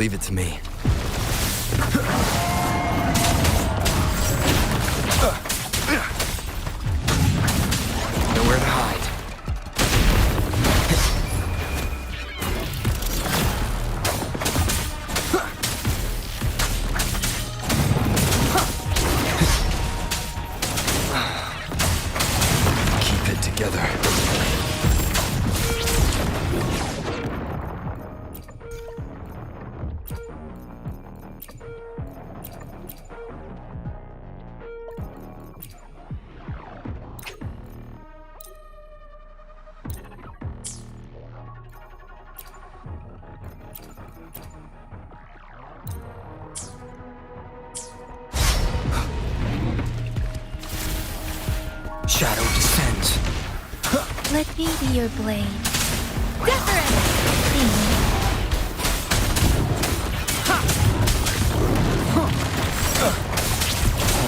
Leave it to me. Nowhere to hide. Keep it together. Shadow descends. Let me be your blade. Wuthering!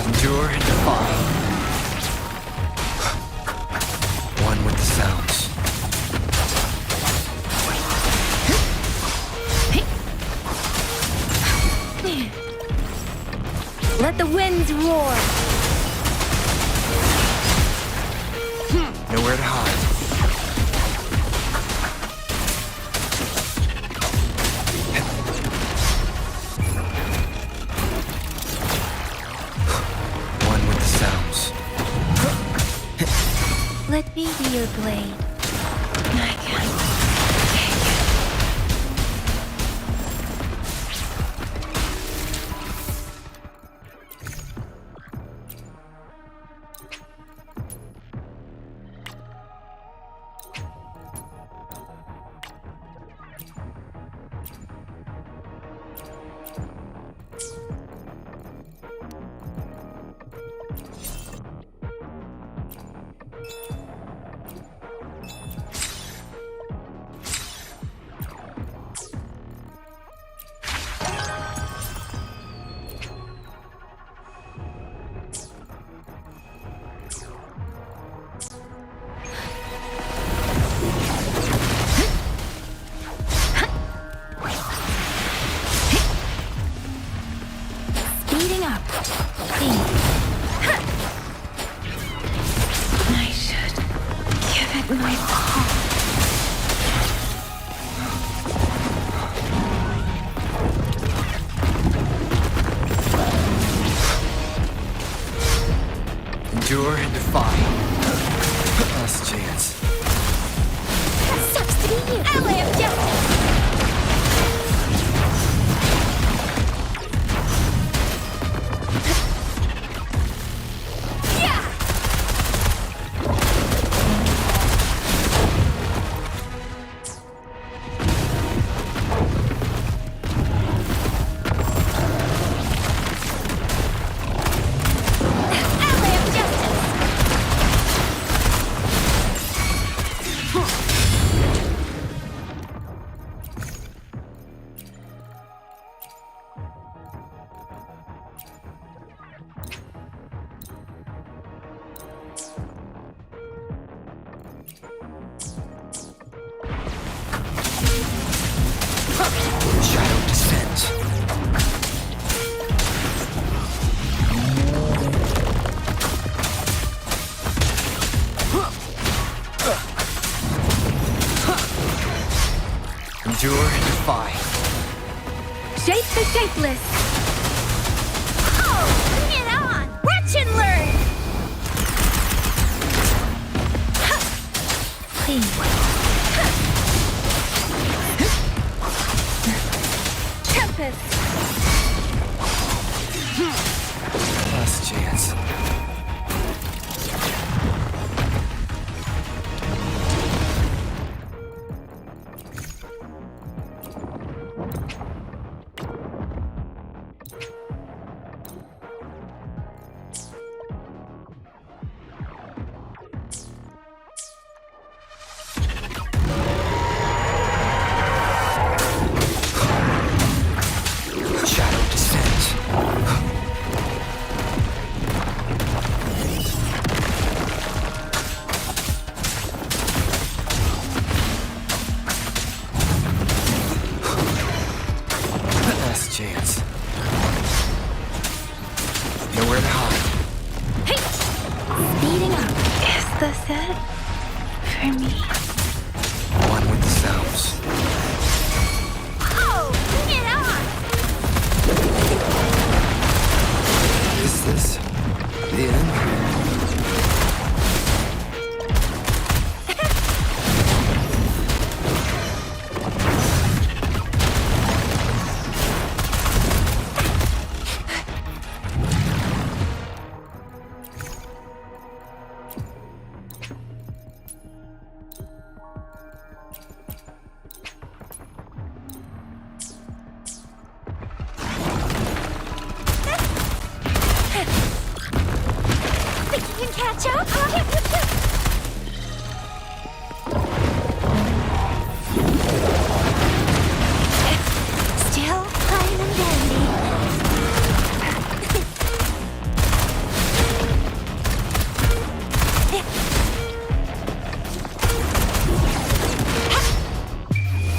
Endure and defy. One with the sounds. Let the winds roar. Nowhere to hide. One with the sounds. Let me be your blade. I can't take it. Speeding up. I should give it my all. Endure and defy. Last chance. Sucks to be you. Ally of justice. Shadow descends. Endure and defy. Shape the shapeless. Oh, bring it on! Watch and learn! Please. Tempest. Last chance. Shadow descends. That's it? For me? One with the sounds. Oh, bring it on! Is this the end? Think you can catch up? Still fine and dandy.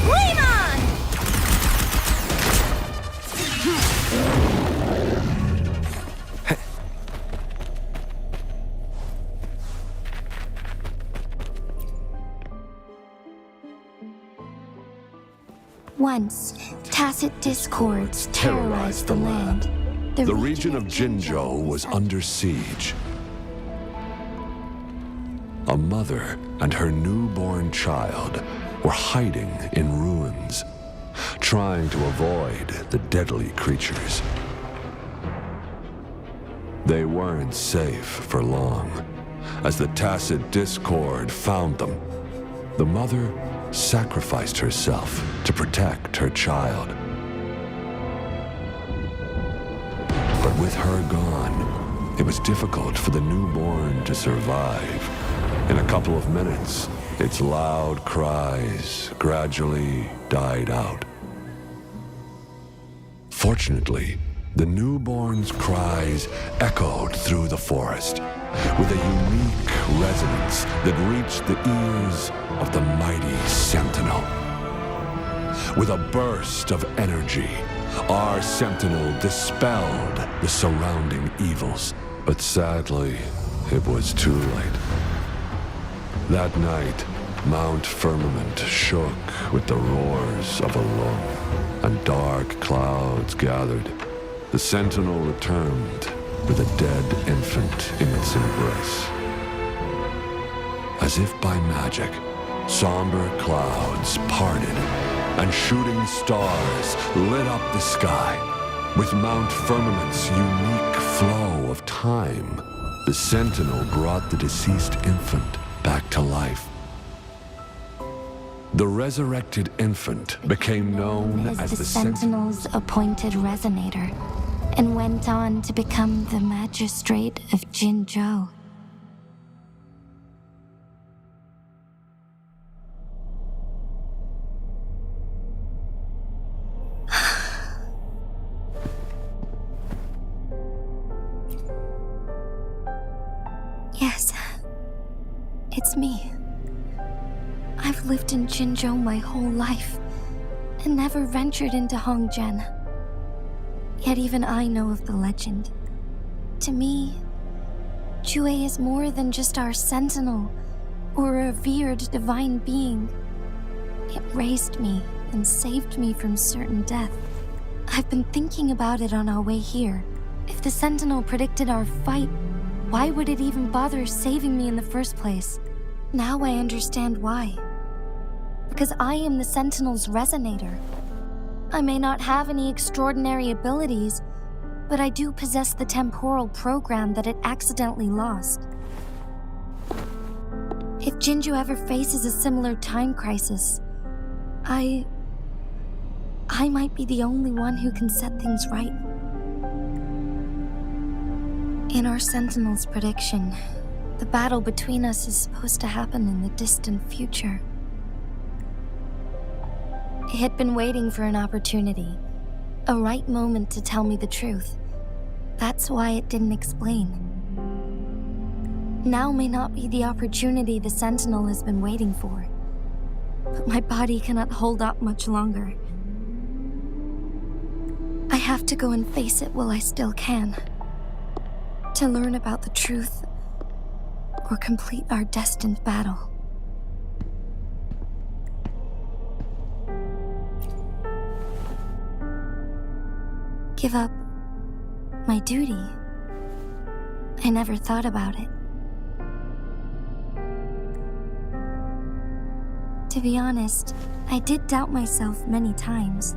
Flame on! Once, tacit discords terrorized the land. The region of Jinzhou was under siege. A mother and her newborn child were hiding in ruins, trying to avoid the deadly creatures. They weren't safe for long, as the tacit discord found them. The mother sacrificed herself to protect her child. But with her gone, it was difficult for the newborn to survive. In a couple of minutes, its loud cries gradually died out. Fortunately, the newborn's cries echoed through the forest with a unique resonance that reached the ears of the mighty Sentinel. With a burst of energy, our Sentinel dispelled the surrounding evils. But sadly, it was too late. That night, Mount Firmament shook with the roars of a lull, and dark clouds gathered. The Sentinel returned with a dead infant in its embrace. As if by magic, somber clouds parted, and shooting stars lit up the sky. With Mount Firmament's unique flow of time, the Sentinel brought the deceased infant back to life. The resurrected infant became known as the Sentinel's appointed resonator, and went on to become the magistrate of Jinzhou. Yes, it's me. I've lived in Jinzhou my whole life, and never ventured into Hongzhen. Yet even I know of the legend. To me, Jue is more than just our sentinel, or a revered divine being. It raised me and saved me from certain death. I've been thinking about it on our way here. If the sentinel predicted our fight, why would it even bother saving me in the first place? Now I understand why. Because I am the Sentinel's resonator. I may not have any extraordinary abilities, but I do possess the temporal program that it accidentally lost. If Jinzhou ever faces a similar time crisis, I might be the only one who can set things right. In our Sentinel's prediction, the battle between us is supposed to happen in the distant future. It had been waiting for an opportunity, a right moment to tell me the truth. That's why it didn't explain. Now may not be the opportunity the Sentinel has been waiting for, but my body cannot hold up much longer. I have to go and face it while I still can. To learn about the truth, or complete our destined battle. Give up my duty? I never thought about it. To be honest, I did doubt myself many times.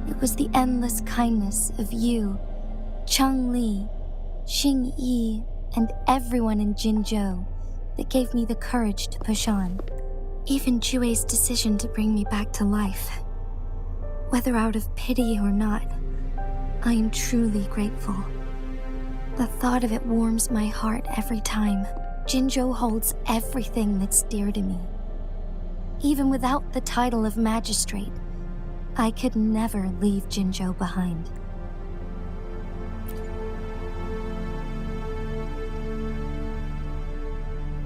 It was the endless kindness of you, Cheng Li, Xing Yi, and everyone in Jinzhou that gave me the courage to push on. Even Jue's decision to bring me back to life. Whether out of pity or not, I am truly grateful. The thought of it warms my heart every time. Jinzhou holds everything that's dear to me. Even without the title of magistrate, I could never leave Jinzhou behind.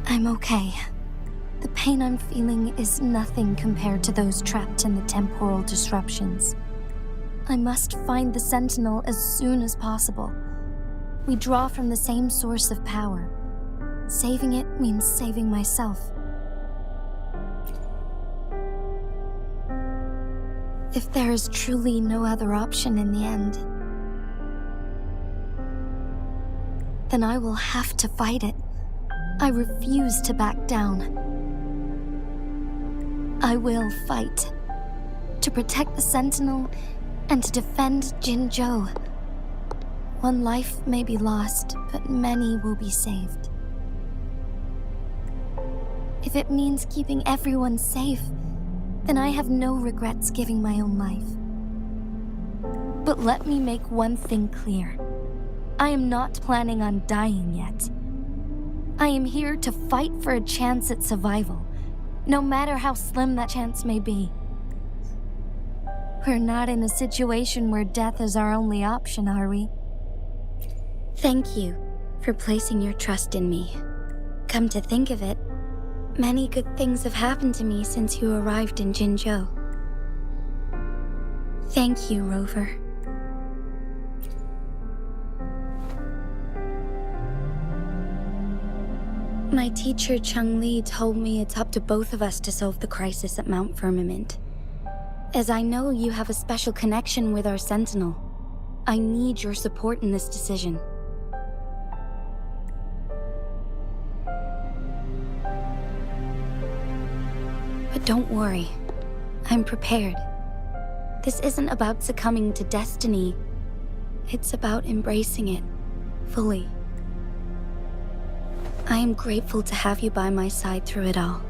I'm okay. The pain I'm feeling is nothing compared to those trapped in the temporal disruptions. I must find the Sentinel as soon as possible. We draw from the same source of power. Saving it means saving myself. If there is truly no other option in the end, then I will have to fight it. I refuse to back down. I will fight to protect the Sentinel and to defend Jinzhou. One life may be lost, but many will be saved. If it means keeping everyone safe, then I have no regrets giving my own life. But let me make one thing clear. I am not planning on dying yet. I am here to fight for a chance at survival, no matter how slim that chance may be. We're not in a situation where death is our only option, are we? Thank you for placing your trust in me. Come to think of it, many good things have happened to me since you arrived in Jinzhou. Thank you, Rover. My teacher Cheng Li told me it's up to both of us to solve the crisis at Mount Firmament. As I know you have a special connection with our Sentinel, I need your support in this decision. But don't worry, I'm prepared. This isn't about succumbing to destiny. It's about embracing it fully. I am grateful to have you by my side through it all.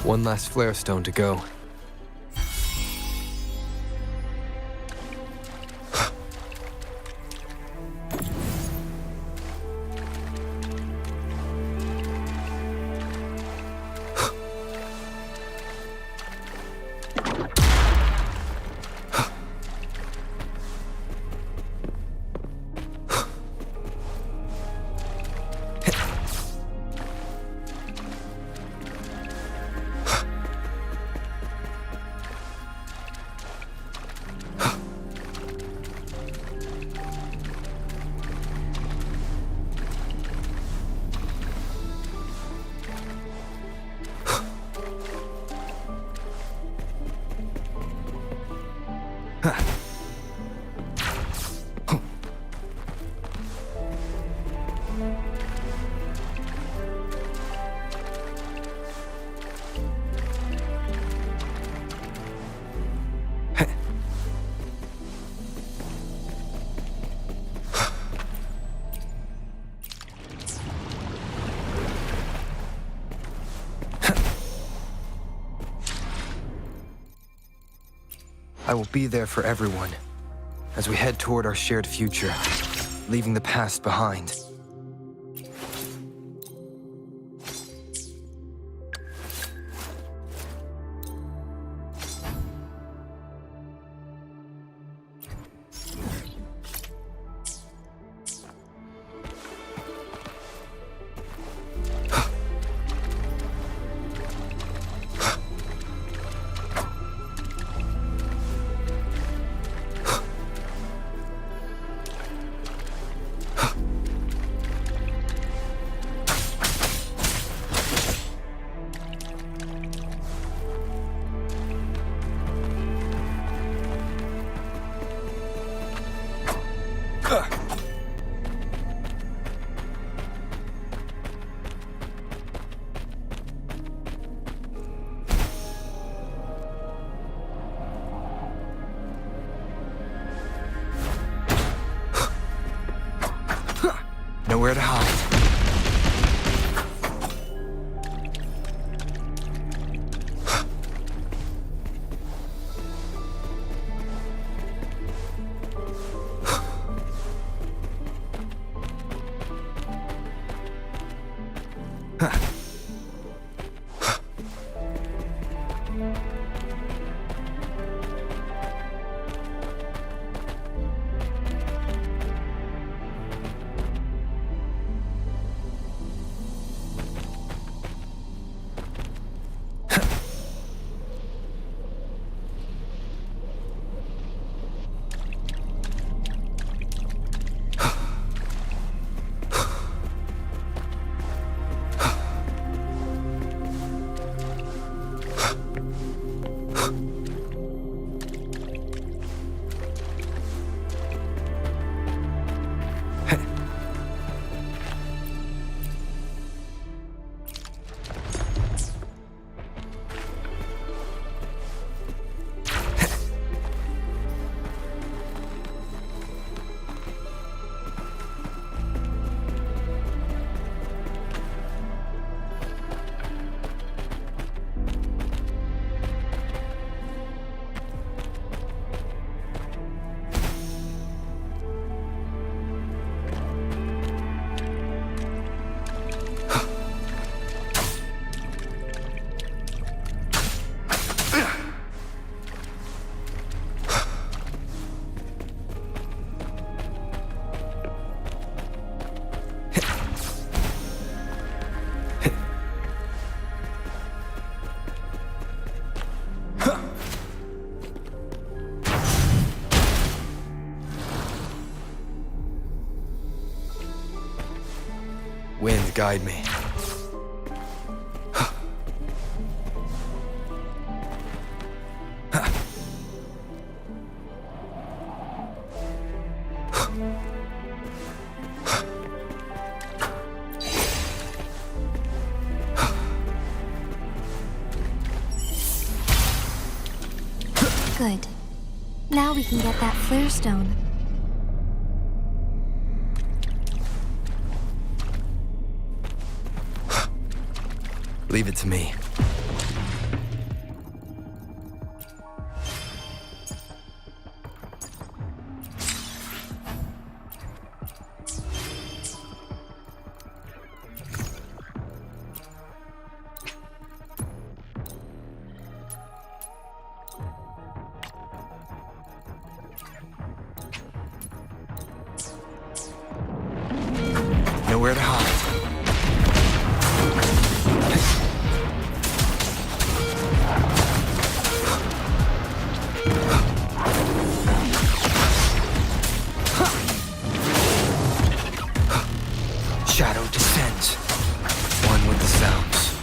One last flare stone to go. I will be there for everyone as we head toward our shared future, leaving the past behind. Nowhere to hide. Wind, guide me. Good. Now we can get that flare stone. Leave it to me. Nowhere to hide. Shadow descends, one with the sounds.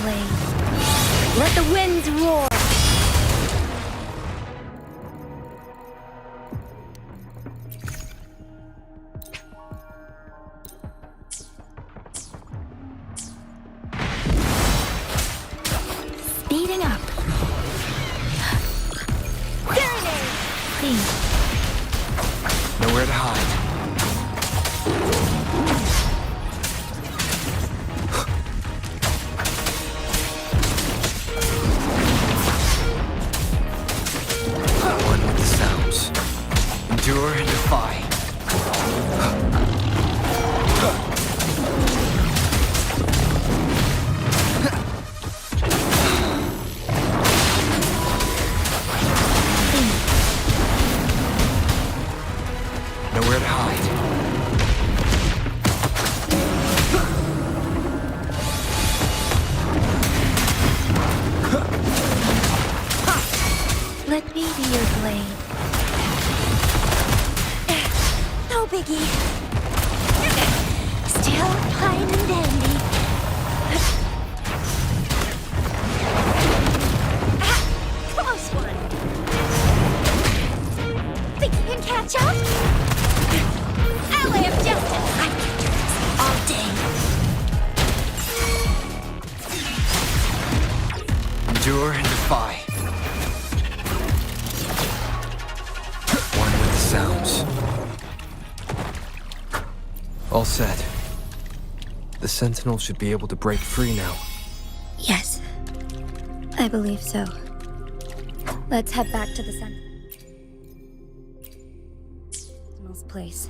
blade. Let the winds roar! Speeding up. Serenade! Please. Nowhere to hide. One with the sounds. Endure and defy. Nowhere to hide. Let me be your blade. No biggie. Still fine and dandy. Close one. Think you can catch up? Ally of justice. I can do this all day. Endure and defy. One with the sounds. All set. The Sentinel should be able to break free now. Yes, I believe so. Let's head back to the Sentinel's place.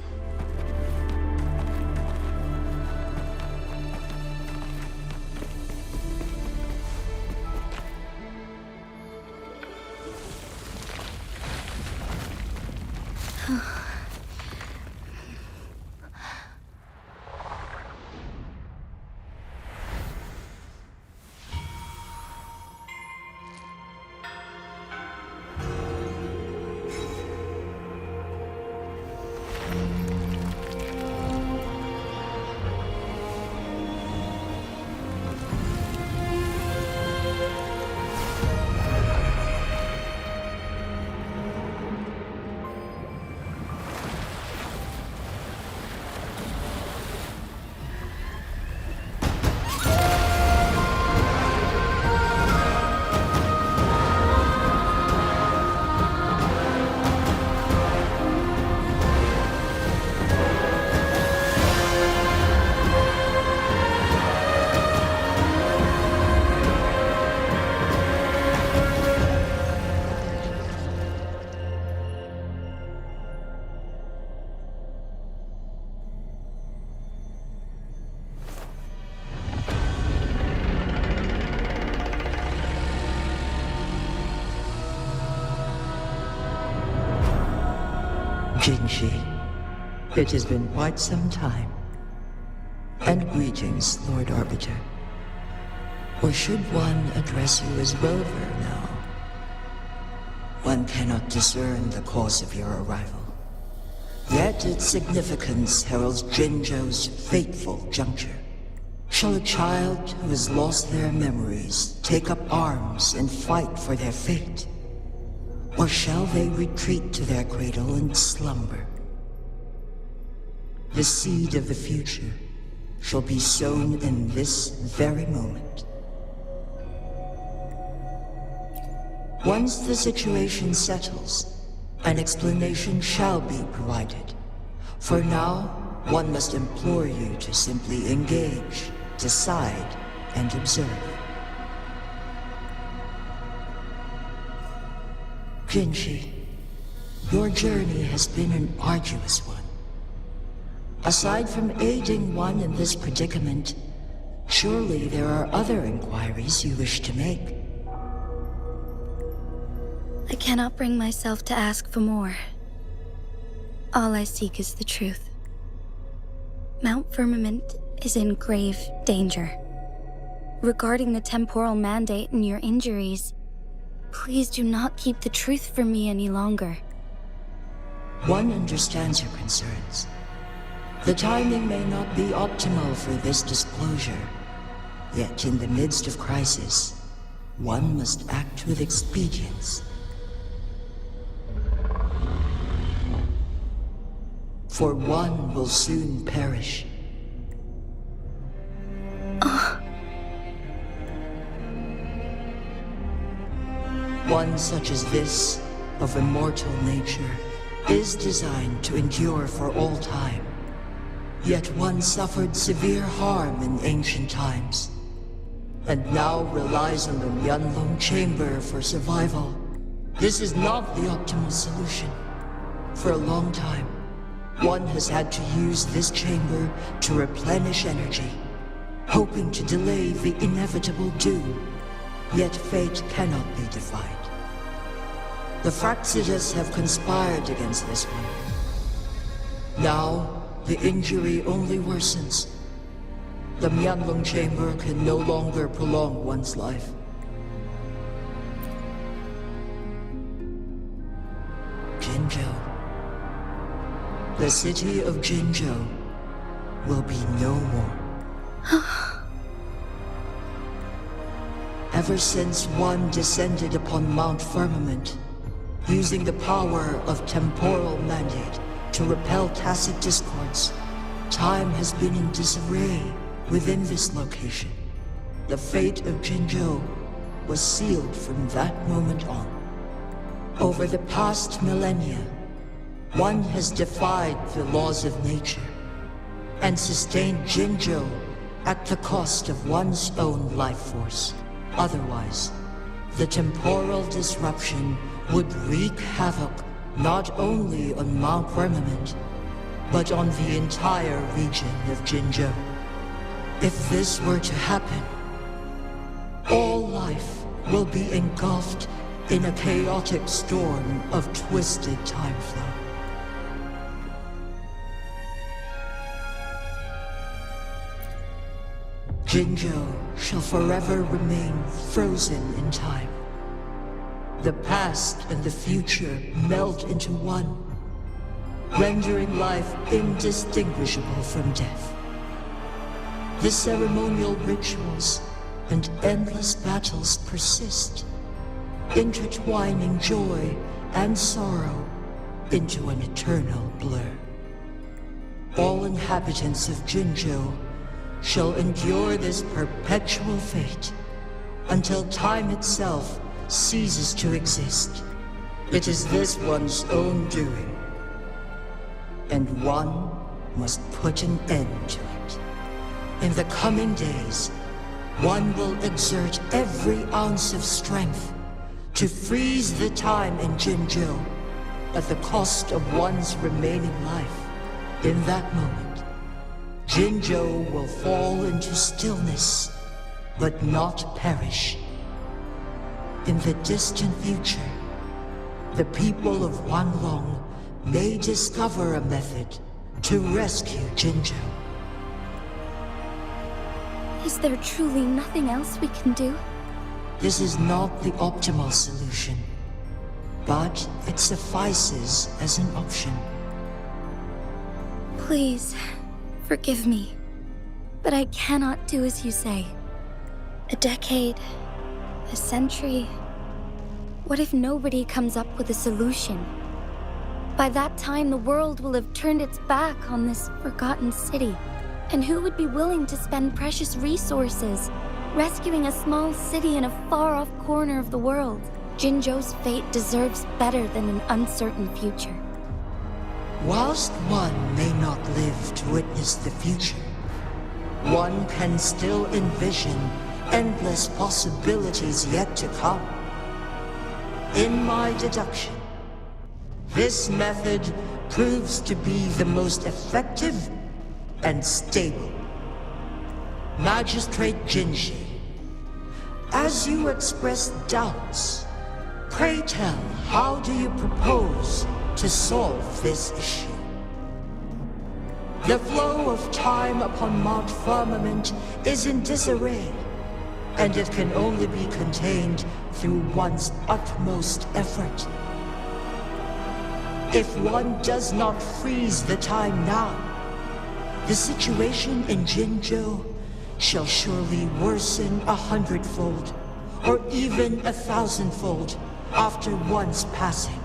Jinshi, it has been quite some time. And greetings, Lord Arbiter. Or should one address you as Rover now? One cannot discern the cause of your arrival. Yet its significance heralds Jinzhou's fateful juncture. Shall a child who has lost their memories take up arms and fight for their fate? Or shall they retreat to their cradle and slumber? The seed of the future shall be sown in this very moment. Once the situation settles, an explanation shall be provided. For now, one must implore you to simply engage, decide, and observe. Jinshi, your journey has been an arduous one. Aside from aiding one in this predicament, surely there are other inquiries you wish to make. I cannot bring myself to ask for more. All I seek is the truth. Mount Firmament is in grave danger. Regarding the temporal mandate and your injuries, please do not keep the truth from me any longer. One understands your concerns. The timing may not be optimal for this disclosure. Yet in the midst of crisis, one must act with expedience. For one will soon perish. One such as this, of immortal nature, is designed to endure for all time. Yet one suffered severe harm in ancient times, and now relies on the Myanlong chamber for survival. This is not the optimal solution. For a long time, one has had to use this chamber to replenish energy, hoping to delay the inevitable doom. Yet fate cannot be defied. The Fraxidas have conspired against this one. Now, the injury only worsens. The Myanlong chamber can no longer prolong one's life. Jinzhou. The city of Jinzhou will be no more. Ever since one descended upon Mount Firmament, using the power of temporal mandate to repel tacit discords, time has been in disarray within this location. The fate of Jinzhou was sealed from that moment on. Over the past millennia, one has defied the laws of nature and sustained Jinzhou at the cost of one's own life force. Otherwise, the temporal disruption would wreak havoc not only on Mount Firmament, but on the entire region of Jinzhou. If this were to happen, all life will be engulfed in a chaotic storm of twisted time flow. Jinzhou shall forever remain frozen in time. The past and the future melt into one, rendering life indistinguishable from death. The ceremonial rituals and endless battles persist, intertwining joy and sorrow into an eternal blur. All inhabitants of Jinzhou shall endure this perpetual fate until time itself ceases to exist. It is this one's own doing, and one must put an end to it. In the coming days, one will exert every ounce of strength to freeze the time in Jinzhou at the cost of one's remaining life. In that moment, Jinzhou will fall into stillness, but not perish. In the distant future, the people of Wanlong may discover a method to rescue Jinzhou. Is there truly nothing else we can do? This is not the optimal solution, but it suffices as an option. Please, forgive me, but I cannot do as you say. A decade, a century. What if nobody comes up with a solution? By that time, the world will have turned its back on this forgotten city. And who would be willing to spend precious resources rescuing a small city in a far-off corner of the world? Jinzhou's fate deserves better than an uncertain future. Whilst one may not live to witness the future, one can still envision endless possibilities yet to come. In my deduction, this method proves to be the most effective and stable. Magistrate Jinji, as you express doubts, pray tell, how do you propose to solve this issue? The flow of time upon Mount Firmament is in disarray, and it can only be contained through one's utmost effort. If one does not freeze the time now, the situation in Jinzhou shall surely worsen 100-fold, or even 1,000-fold, after one's passing.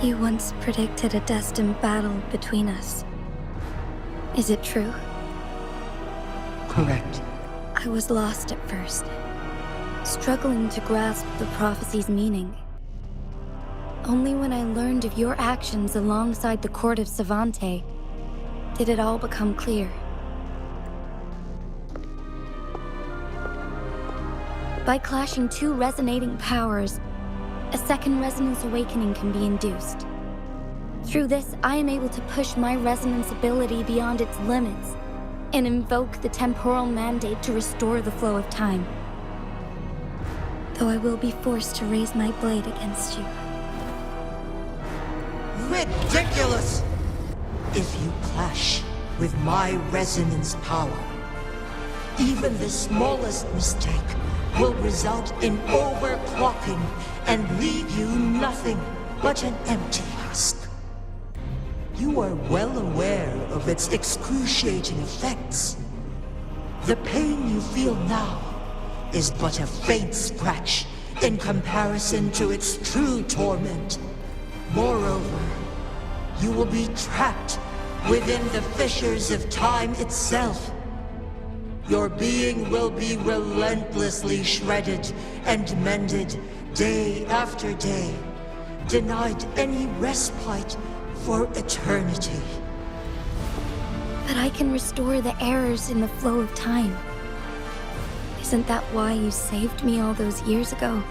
You once predicted a destined battle between us. Is it true? Correct. I was lost at first, struggling to grasp the prophecy's meaning. Only when I learned of your actions alongside the court of Savante did it all become clear. By clashing two resonating powers, a second resonance awakening can be induced. Through this, I am able to push my resonance ability beyond its limits and invoke the temporal mandate to restore the flow of time. Though I will be forced to raise my blade against you. Ridiculous! If you clash with my resonance power, even the smallest mistake will result in overclocking and leave you nothing but an empty husk. You are well aware of its excruciating effects. The pain you feel now is but a faint scratch in comparison to its true torment. Moreover, you will be trapped within the fissures of time itself. Your being will be relentlessly shredded and mended day after day, denied any respite for eternity. But I can restore the errors in the flow of time. Isn't that why you saved me all those years ago?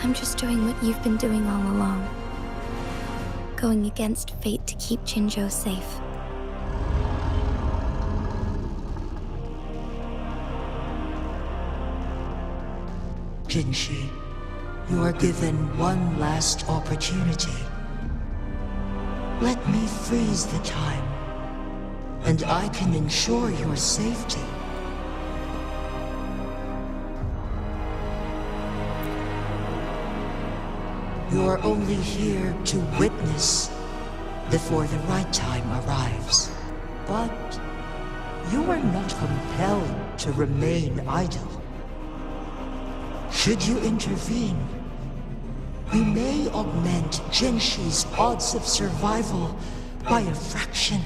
I'm just doing what you've been doing all along. Going against fate to keep Jinzhou safe. Jinshi, you are given one last opportunity. Let me freeze the time, and I can ensure your safety. You are only here to witness before the right time arrives. But you are not compelled to remain idle. Should you intervene, we may augment Jinshi's odds of survival by a fraction.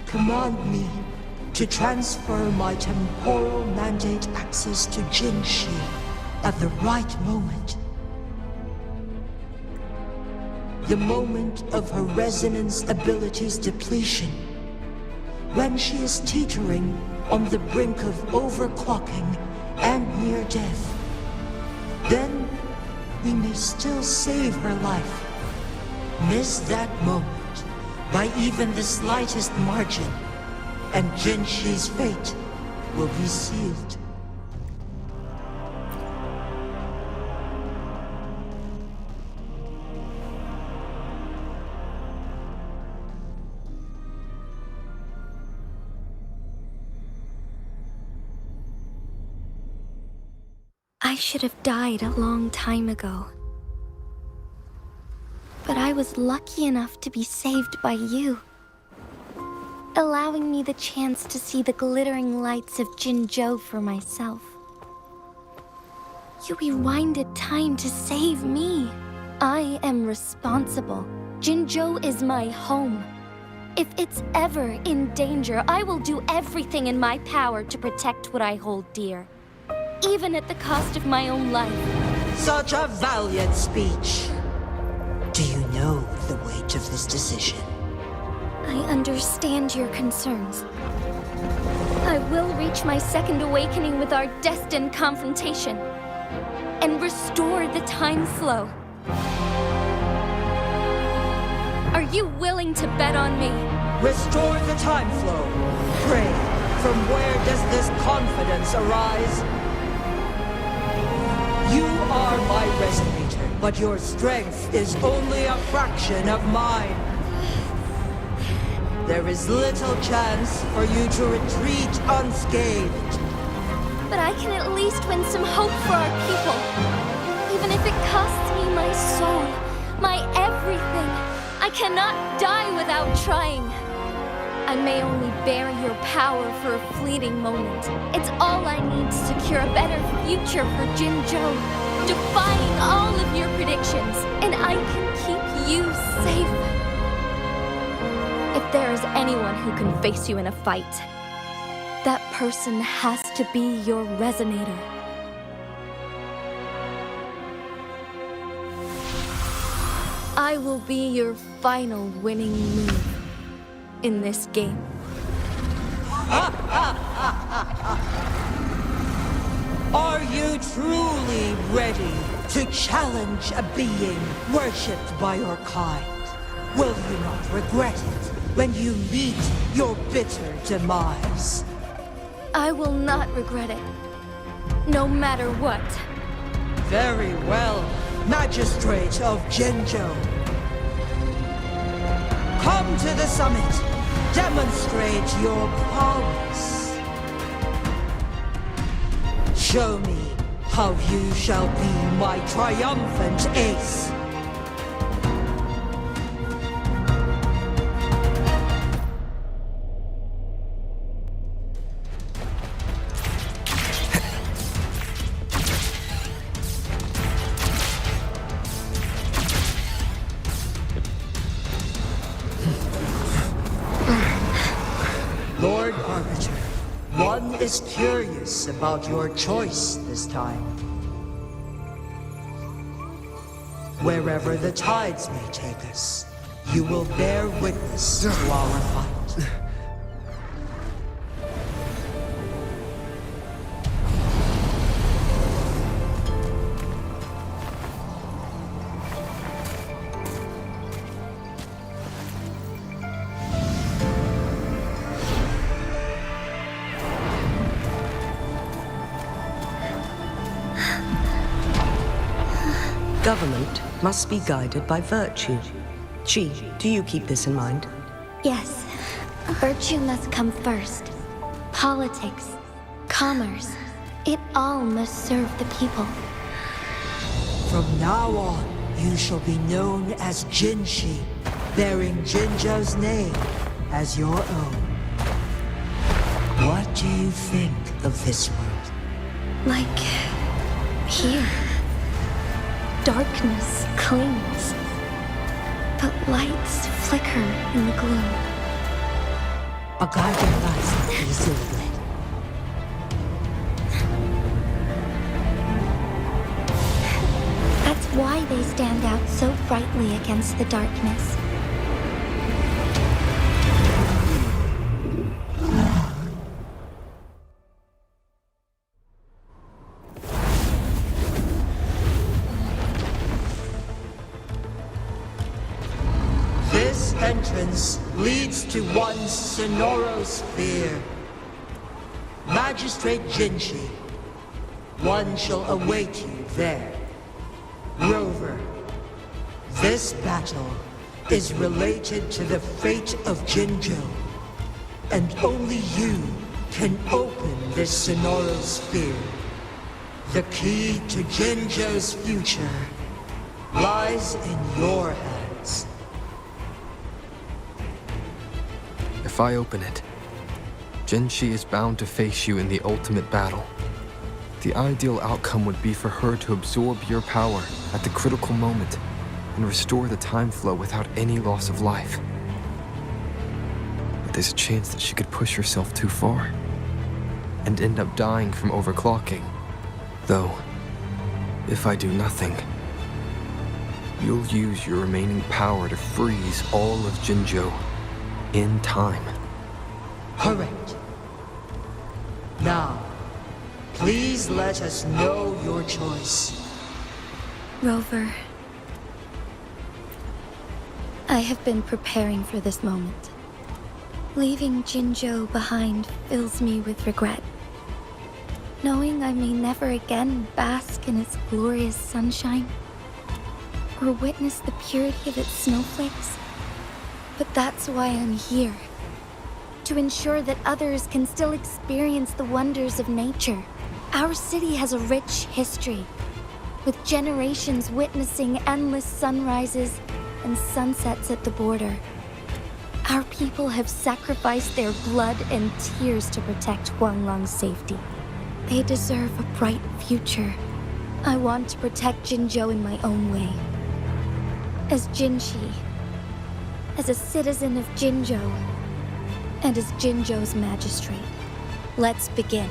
Command me to transfer my temporal mandate access to Jinshi at the right moment. The moment of her resonance ability's depletion, when she is teetering on the brink of overclocking and near death. Then we may still save her life. Miss that moment by even the slightest margin, and Jinshi's fate will be sealed. I should have died a long time ago. But I was lucky enough to be saved by you, allowing me the chance to see the glittering lights of Jinzhou for myself. You rewinded time to save me. I am responsible. Jinzhou is my home. If it's ever in danger, I will do everything in my power to protect what I hold dear. Even at the cost of my own life. Such a valiant speech. Do you know the weight of this decision? I understand your concerns. I will reach my second awakening with our destined confrontation and restore the time flow. Are you willing to bet on me? Restore the time flow. Pray, from where does this confidence arise? You are my resonator, but your strength is only a fraction of mine. there is little chance for you to retreat unscathed. But I can at least win some hope for our people. Even if it costs me my soul, my everything, I cannot die without trying. I may only bear your power for a fleeting moment. It's all I need to secure a better future for Jinzhou, defying all of your predictions, and I can keep you safe. If there is anyone who can face you in a fight, that person has to be your resonator. I will be your final winning move in this game. Are you truly ready to challenge a being worshipped by your kind? Will you not regret it when you meet your bitter demise? I will not regret it, no matter what. Very well, Magistrate of Jinzhou. Come to the summit. Demonstrate your prowess. Show me how you shall be my triumphant ace. Lord Arbiter, one is curious about your choice this time. Wherever the tides may take us, you will bear witness to our fight. Government must be guided by virtue. Chi, do you keep this in mind? Yes, virtue must come first. Politics, commerce, it all must serve the people. From now on, you shall be known as Jinshi, bearing Jinzhou's name as your own. What do you think of this world? Like here. Darkness clings, but lights flicker in the gloom. A guiding light easily lit. That's why they stand out so brightly against the darkness. This entrance leads to one Sonoro sphere. Magistrate Jinshi, one shall await you there. Rover, this battle is related to the fate of Jinzhou, and only you can open this Sonoro sphere. The key to Jinzhou's future lies in your hands. If I open it, Jinshi is bound to face you in the ultimate battle. The ideal outcome would be for her to absorb your power at the critical moment and restore the time flow without any loss of life. But there's a chance that she could push herself too far and end up dying from overclocking. Though, if I do nothing, you'll use your remaining power to freeze all of Jinzhou in time. Correct. Now, please let us know your choice. Rover, I have been preparing for this moment. Leaving Jinzhou behind fills me with regret. Knowing I may never again bask in its glorious sunshine, or witness the purity of its snowflakes. But that's why I'm here, to ensure that others can still experience the wonders of nature. Our city has a rich history, with generations witnessing endless sunrises and sunsets at the border. Our people have sacrificed their blood and tears to protect Huanglong's safety. They deserve a bright future. I want to protect Jinzhou in my own way. As Jinshi, as a citizen of Jinzhou, and as Jinzhou's magistrate. Let's begin.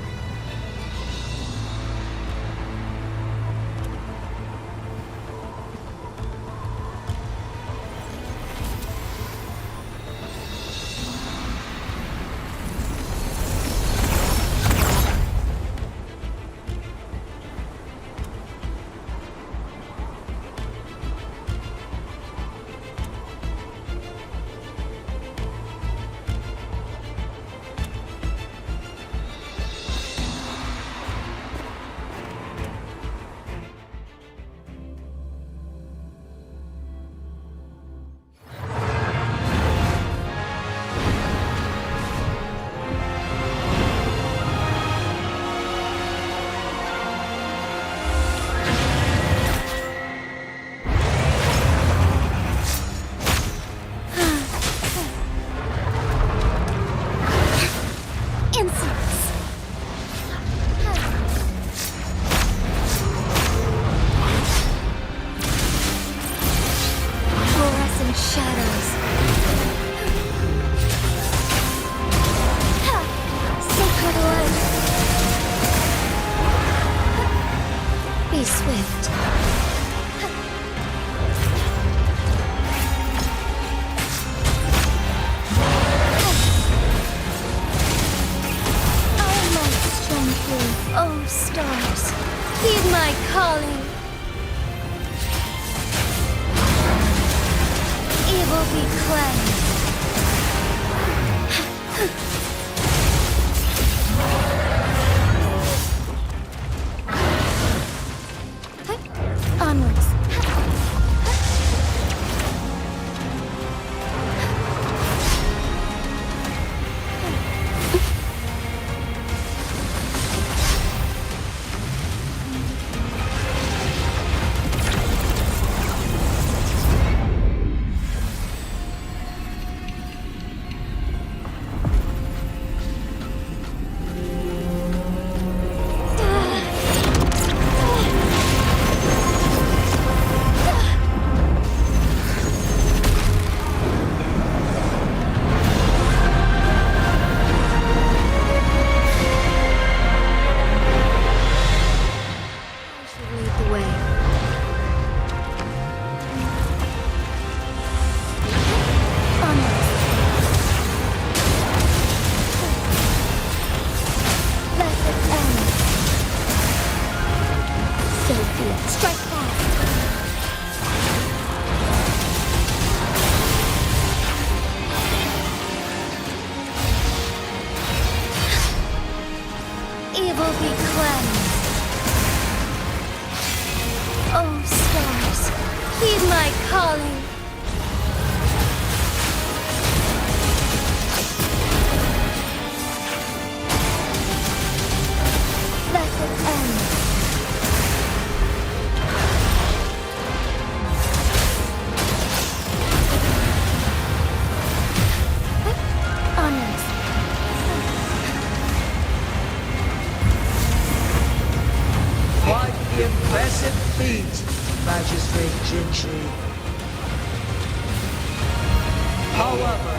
However,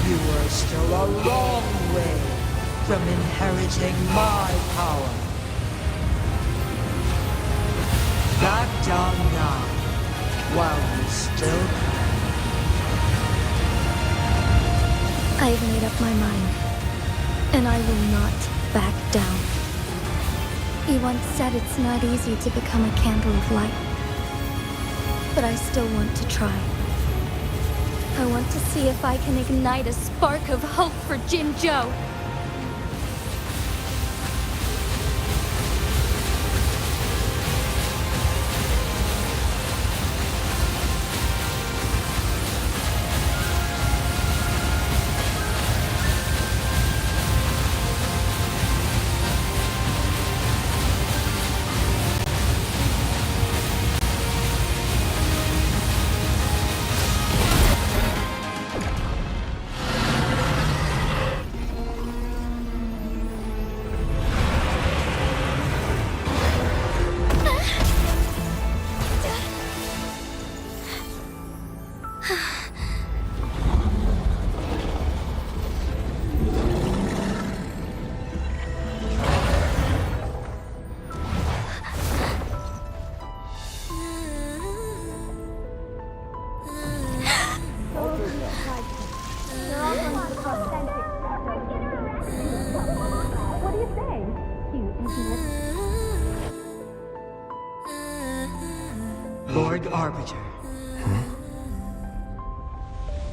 you are still a long way from inheriting my power. Back down now, while you still can. I have made up my mind, and I will not back down. You once said it's not easy to become a candle of light, but I still want to try. I want to see if I can ignite a spark of hope for Jinzhou. Lord Arbiter.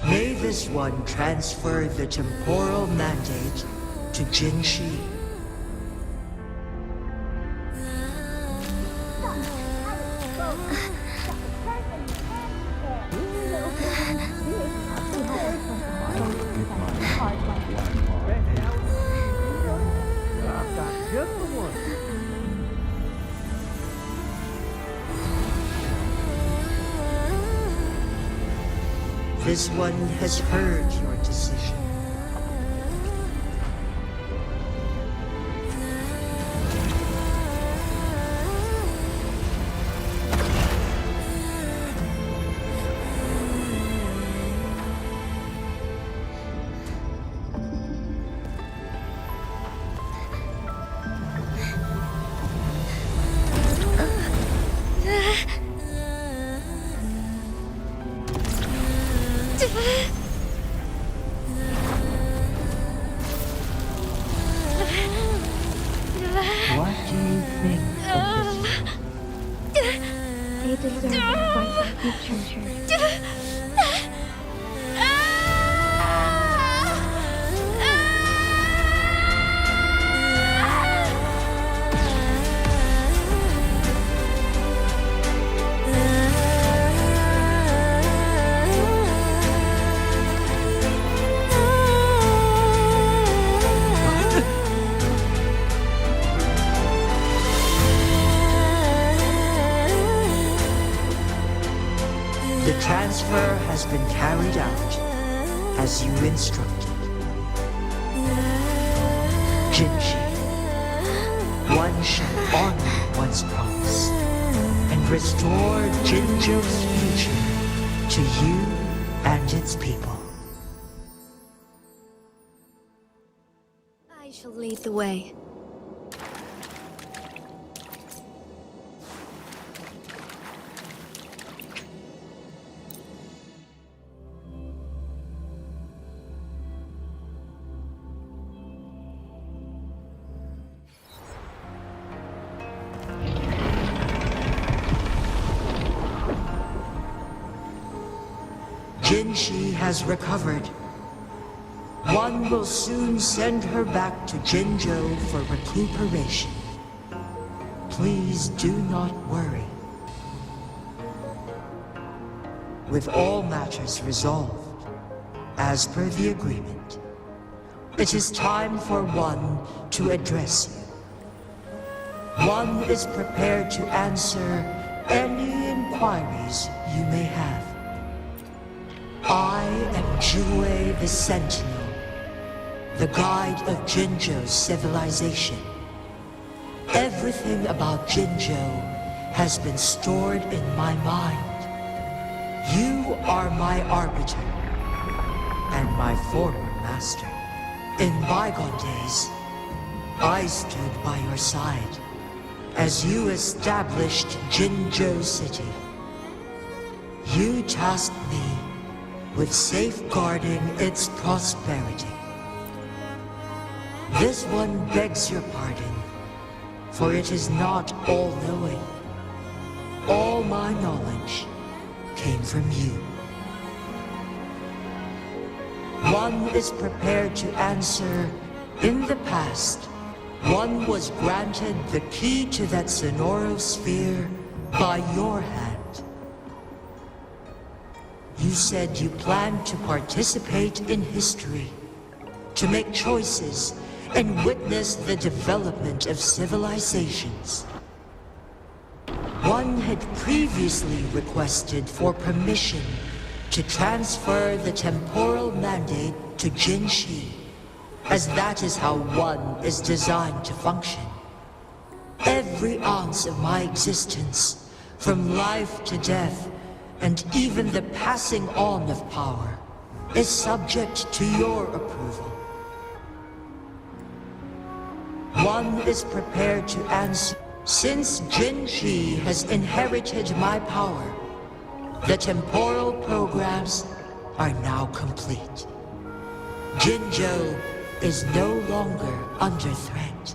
May this one transfer the temporal mandate to Jinshi. This one has heard your decision. What do you think of this? They deserve to fight for future. The transfer has been carried out as you instructed. Jinshi, one shall honor one's promise and restore Jinjo's future to you and its people. I shall lead the way. Jinshi has recovered. One will soon send her back to Jinjo for recuperation. Please do not worry. With all matters resolved, as per the agreement, it is time for one to address you. One is prepared to answer any inquiries you may have. I am Jue the Sentinel, the guide of Jinjo's civilization. Everything about Jinjo has been stored in my mind. You are my arbiter and my former master. In bygone days, I stood by your side as you established Jinjo City. You tasked me with safeguarding its prosperity. This one begs your pardon, for it is not all-knowing. All my knowledge came from you. One is prepared to answer, in the past, one was granted the key to that Sonoro sphere by your hand. You said you planned to participate in history, to make choices and witness the development of civilizations. One had previously requested for permission to transfer the temporal mandate to Jinshi, as that is how one is designed to function. Every ounce of my existence, from life to death, and even the passing on of power, is subject to your approval. One is prepared to answer. Since Jinshi has inherited my power, the temporal programs are now complete. Jinjo is no longer under threat.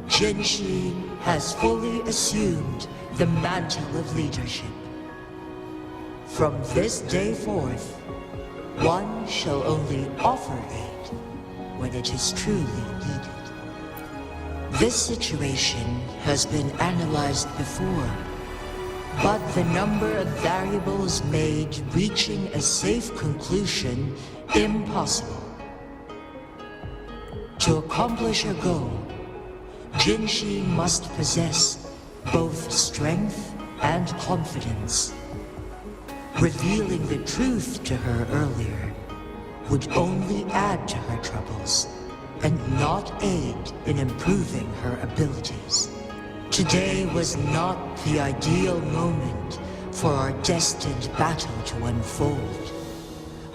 Jinshi has fully assumed the mantle of leadership. From this day forth, one shall only offer aid when it is truly needed. This situation has been analyzed before, but the number of variables made reaching a safe conclusion impossible. To accomplish her goal, Jinshi must possess both strength and confidence. Revealing the truth to her earlier would only add to her troubles and not aid in improving her abilities. Today was not the ideal moment for our destined battle to unfold,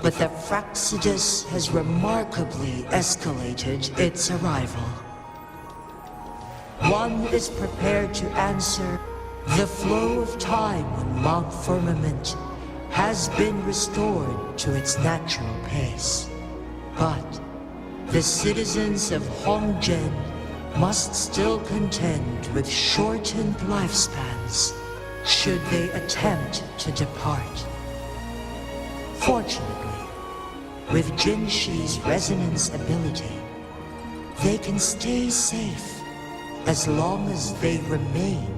but the Fraxidus has remarkably escalated its arrival. One is prepared to answer the flow of time when Mount Firmament has been restored to its natural pace. But the citizens of Hongzhen must still contend with shortened lifespans should they attempt to depart. Fortunately, with Jinshi's resonance ability, they can stay safe as long as they remain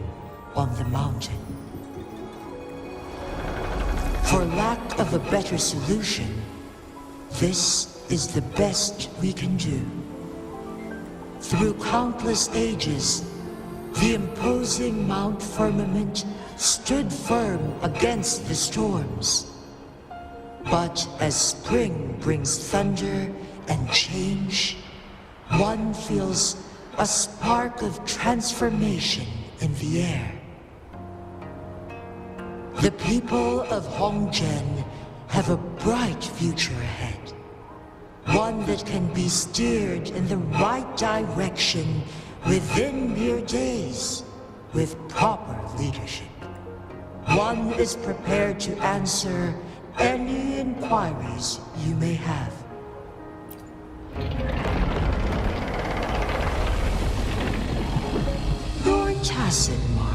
on the mountain. For lack of a better solution, this is the best we can do. Through countless ages, the imposing Mount Firmament stood firm against the storms. But as spring brings thunder and change, one feels a spark of transformation in the air. The people of Hongzhen have a bright future ahead. One that can be steered in the right direction within mere days with proper leadership. One is prepared to answer any inquiries you may have. Your tacit mark.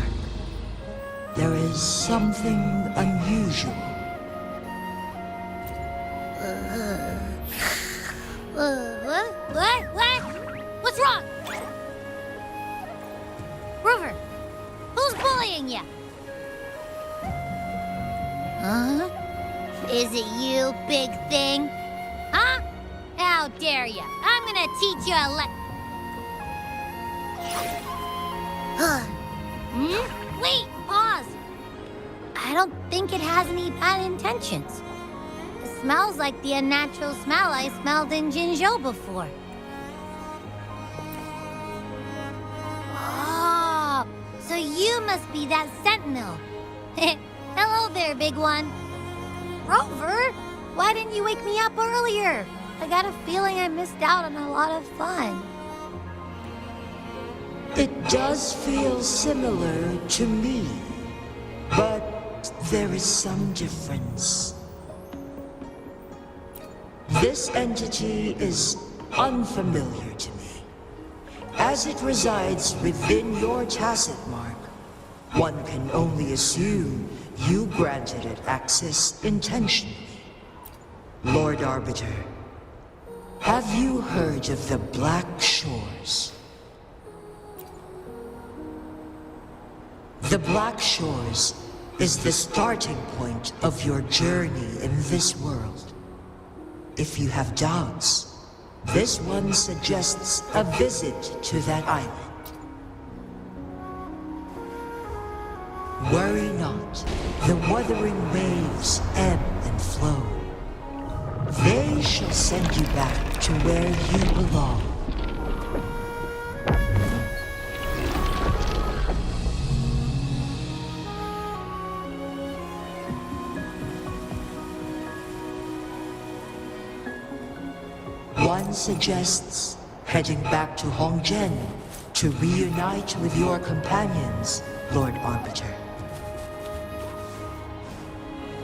There is something unusual. What? What's wrong? Rover, who's bullying you? Huh? Is it you, big thing? Huh? How dare you? I'm gonna teach you a Wait, pause. I don't think it has any bad intentions. It smells like the unnatural smell I smelled in Jinzhou before. Oh, so you must be that Sentinel. Hello there, big one. Rover, why didn't you wake me up earlier? I got a feeling I missed out on a lot of fun. It does feel similar to me, but there is some difference. This entity is unfamiliar to me. As it resides within your tacit mark, one can only assume you granted it access intentionally. Lord Arbiter, have you heard of the Black Shores? The Black Shores is the starting point of your journey in this world. If you have doubts, this one suggests a visit to that island. Worry not, the wuthering waves ebb and flow. They shall send you back to where you belong. One suggests heading back to Hongzhen to reunite with your companions, Lord Arbiter.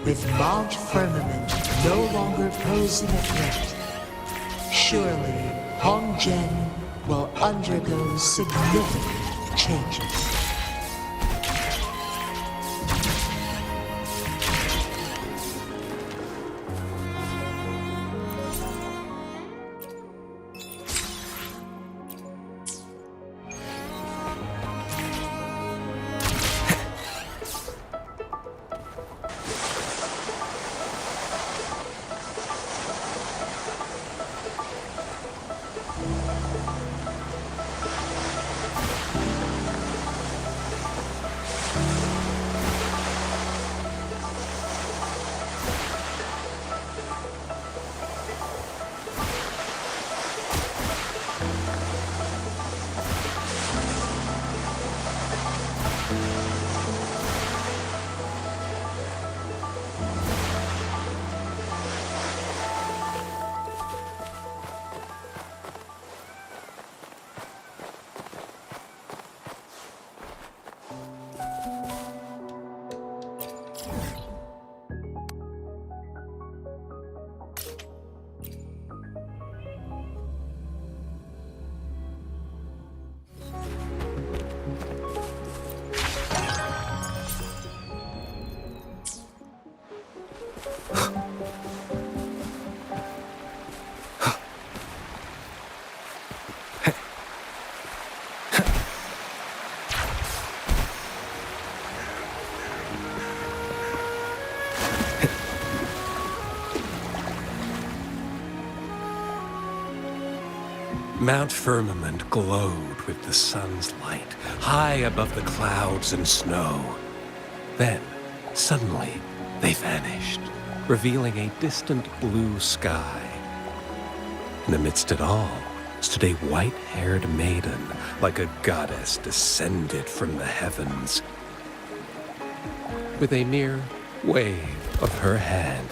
With Mount Firmament no longer posing a threat, surely Hongzhen will undergo significant changes. Mount Firmament glowed with the sun's light, high above the clouds and snow. Then, suddenly, they vanished, revealing a distant blue sky. And amidst it all stood a white-haired maiden, like a goddess descended from the heavens. With a mere wave of her hand,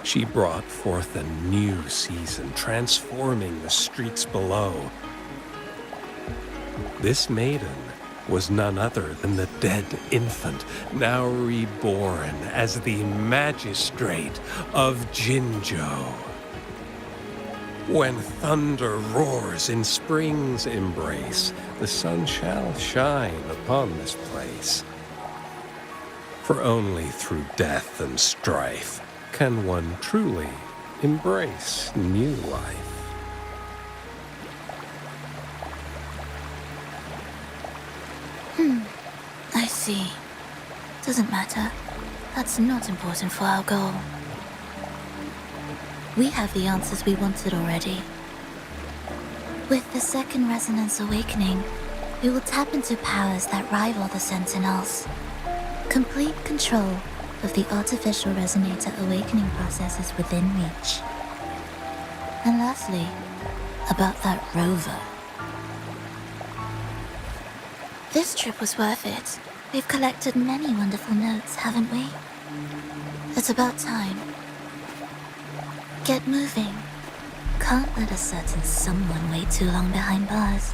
she brought forth a new season, transforming the streets below. This maiden was none other than the dead infant, now reborn as the magistrate of Jinzhou. When thunder roars in spring's embrace, the sun shall shine upon this place. For only through death and strife can one truly embrace new life. I see. Doesn't matter. That's not important for our goal. We have the answers we wanted already. With the second resonance awakening, we will tap into powers that rival the Sentinels. Complete control of the artificial resonator awakening process is within reach. And lastly, about that rover. This trip was worth it. We've collected many wonderful notes, haven't we? It's about time. Get moving. Can't let a certain someone wait too long behind bars.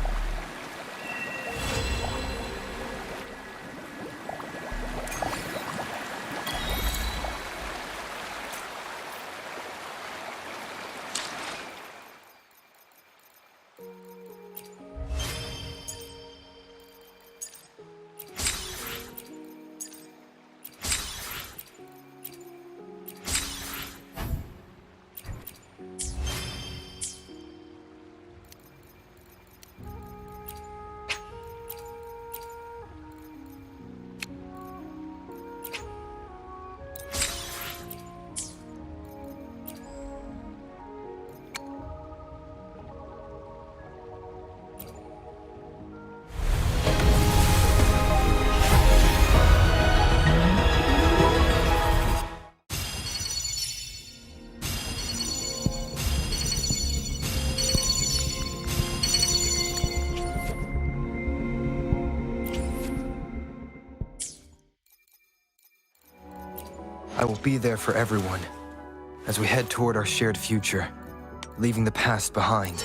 I will be there for everyone as we head toward our shared future, leaving the past behind.